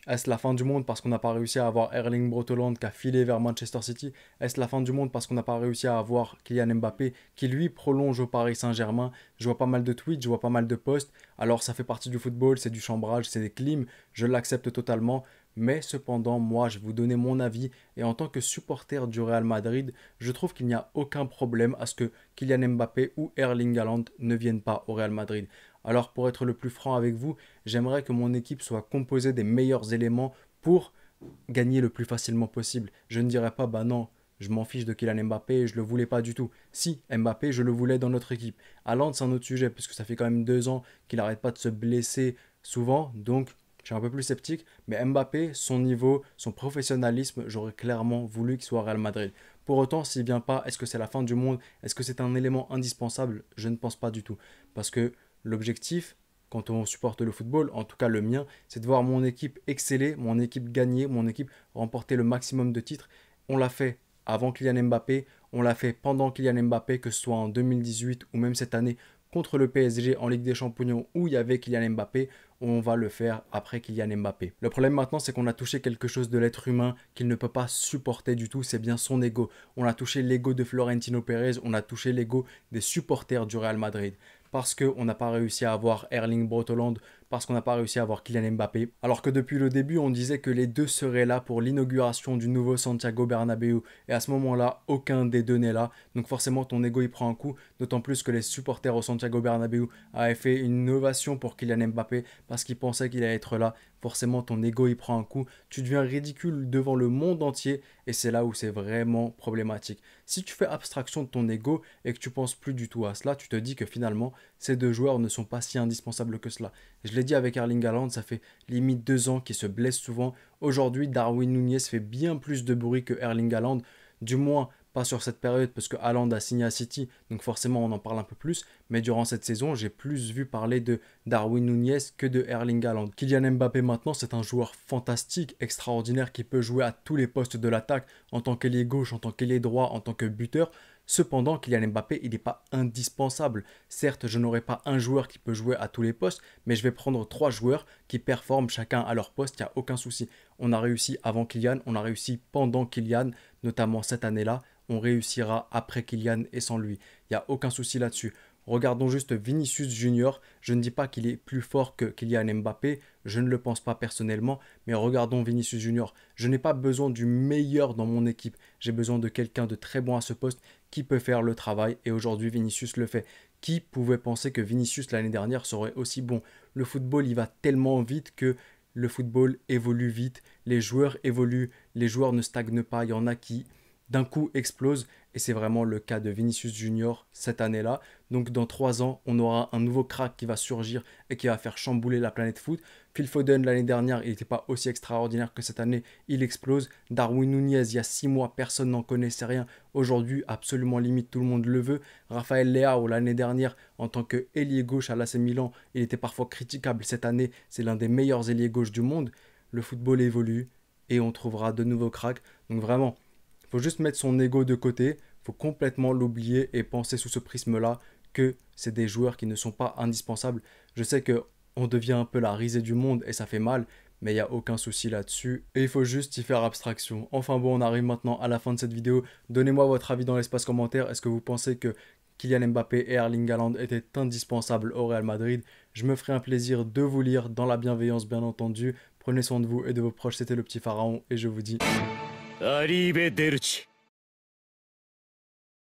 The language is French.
Est-ce la fin du monde parce qu'on n'a pas réussi à avoir Erling Braut Haaland qui a filé vers Manchester City? Est-ce la fin du monde parce qu'on n'a pas réussi à avoir Kylian Mbappé qui lui prolonge au Paris Saint-Germain? Je vois pas mal de tweets, je vois pas mal de posts. Alors ça fait partie du football, c'est du chambrage, c'est des clims, je l'accepte totalement. Mais cependant, moi, je vais vous donner mon avis. Et en tant que supporter du Real Madrid, je trouve qu'il n'y a aucun problème à ce que Kylian Mbappé ou Erling Haaland ne viennent pas au Real Madrid. Alors pour être le plus franc avec vous, j'aimerais que mon équipe soit composée des meilleurs éléments pour gagner le plus facilement possible. Je ne dirais pas, bah non, je m'en fiche de Kylian Mbappé, je le voulais pas du tout. Si, Mbappé, je le voulais dans notre équipe. Haaland, c'est un autre sujet, puisque ça fait quand même 2 ans qu'il n'arrête pas de se blesser souvent, donc je suis un peu plus sceptique. Mais Mbappé, son niveau, son professionnalisme, j'aurais clairement voulu qu'il soit au Real Madrid. Pour autant, s'il vient pas, est-ce que c'est la fin du monde? Est-ce que c'est un élément indispensable? Je ne pense pas du tout. Parce que l'objectif, quand on supporte le football, en tout cas le mien, c'est de voir mon équipe exceller, mon équipe gagner, mon équipe remporter le maximum de titres. On l'a fait avant Kylian Mbappé, on l'a fait pendant Kylian Mbappé, que ce soit en 2018 ou même cette année contre le PSG en Ligue des Champions où il y avait Kylian Mbappé, on va le faire après Kylian Mbappé. Le problème maintenant, c'est qu'on a touché quelque chose de l'être humain qu'il ne peut pas supporter du tout, c'est bien son ego. On a touché l'ego de Florentino Pérez, on a touché l'ego des supporters du Real Madrid. Parce qu'on n'a pas réussi à avoir Erling Braut Haaland, parce qu'on n'a pas réussi à avoir Kylian Mbappé. Alors que depuis le début, on disait que les deux seraient là pour l'inauguration du nouveau Santiago Bernabéu. Et à ce moment-là, aucun des deux n'est là. Donc forcément, ton ego il prend un coup. D'autant plus que les supporters au Santiago Bernabéu avaient fait une innovation pour Kylian Mbappé parce qu'ils pensaient qu'il allait être là. Forcément, ton ego il prend un coup. Tu deviens ridicule devant le monde entier. Et c'est là où c'est vraiment problématique. Si tu fais abstraction de ton ego et que tu penses plus du tout à cela, tu te dis que finalement, ces deux joueurs ne sont pas si indispensables que cela. Je l'ai dit avec Erling Haaland, ça fait limite 2 ans qu'il se blesse souvent. Aujourd'hui, Darwin Núñez fait bien plus de bruit que Erling Haaland, du moins pas sur cette période parce que Haaland a signé à City, donc forcément on en parle un peu plus. Mais durant cette saison, j'ai plus vu parler de Darwin Núñez que de Erling Haaland. Kylian Mbappé maintenant, c'est un joueur fantastique, extraordinaire qui peut jouer à tous les postes de l'attaque en tant qu'ailier gauche, en tant qu'ailier droit, en tant que buteur. Cependant, Kylian Mbappé, il n'est pas indispensable. Certes, je n'aurai pas un joueur qui peut jouer à tous les postes, mais je vais prendre 3 joueurs qui performent chacun à leur poste, il n'y a aucun souci. On a réussi avant Kylian, on a réussi pendant Kylian, notamment cette année-là. On réussira après Kylian et sans lui. Il n'y a aucun souci là-dessus. Regardons juste Vinicius Junior. Je ne dis pas qu'il est plus fort que Kylian Mbappé, je ne le pense pas personnellement, mais regardons Vinicius Junior. Je n'ai pas besoin du meilleur dans mon équipe, j'ai besoin de quelqu'un de très bon à ce poste qui peut faire le travail et aujourd'hui Vinicius le fait. Qui pouvait penser que Vinicius l'année dernière serait aussi bon? Le football, il va tellement vite que le football évolue vite, les joueurs évoluent, les joueurs ne stagnent pas, il y en a qui d'un coup explosent et c'est vraiment le cas de Vinicius Junior cette année-là. Donc dans 3 ans, on aura un nouveau crack qui va surgir et qui va faire chambouler la planète foot. Phil Foden l'année dernière, il n'était pas aussi extraordinaire que cette année, il explose. Darwin Núñez, il y a 6 mois, personne n'en connaissait rien. Aujourd'hui, absolument limite, tout le monde le veut. Raphaël Leao l'année dernière, en tant que ailier gauche à l'AC Milan, il était parfois critiquable. Cette année, c'est l'un des meilleurs ailiers gauche du monde. Le football évolue et on trouvera de nouveaux cracks. Donc vraiment, il faut juste mettre son ego de côté, il faut complètement l'oublier et penser sous ce prisme-là que c'est des joueurs qui ne sont pas indispensables. Je sais que on devient un peu la risée du monde et ça fait mal, mais il n'y a aucun souci là-dessus et il faut juste y faire abstraction. Enfin bon, on arrive maintenant à la fin de cette vidéo. Donnez-moi votre avis dans l'espace commentaire. Est-ce que vous pensez que Kylian Mbappé et Erling Haaland étaient indispensables au Real Madrid? Je me ferai un plaisir de vous lire dans la bienveillance bien entendu. Prenez soin de vous et de vos proches, c'était le petit pharaon et je vous dis...アリーベ・デルチ